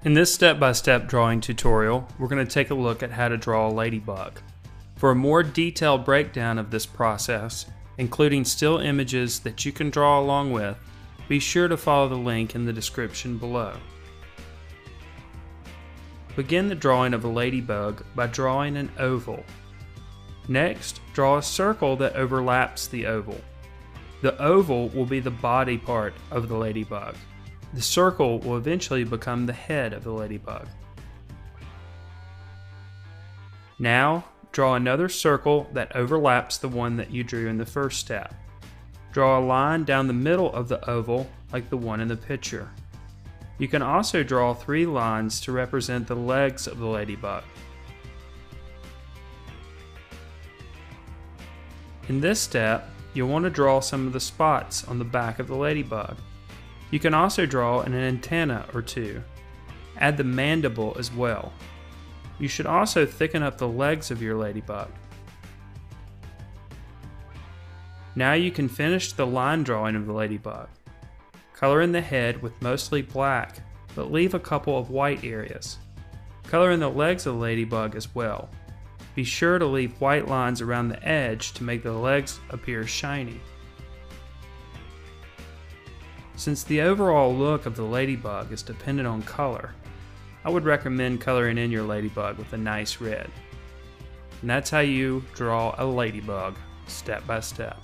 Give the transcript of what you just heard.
In this step-by-step drawing tutorial, we're going to take a look at how to draw a ladybug. For a more detailed breakdown of this process, including still images that you can draw along with, be sure to follow the link in the description below. Begin the drawing of a ladybug by drawing an oval. Next, draw a circle that overlaps the oval. The oval will be the body part of the ladybug. The circle will eventually become the head of the ladybug. Now, draw another circle that overlaps the one that you drew in the first step. Draw a line down the middle of the oval like the one in the picture. You can also draw 3 lines to represent the legs of the ladybug. In this step, you'll want to draw some of the spots on the back of the ladybug. You can also draw an antenna or 2. Add the mandible as well. You should also thicken up the legs of your ladybug. Now you can finish the line drawing of the ladybug. Color in the head with mostly black, but leave a couple of white areas. Color in the legs of the ladybug as well. Be sure to leave white lines around the edge to make the legs appear shiny. Since the overall look of the ladybug is dependent on color, I would recommend coloring in your ladybug with a nice red. And that's how you draw a ladybug, step by step.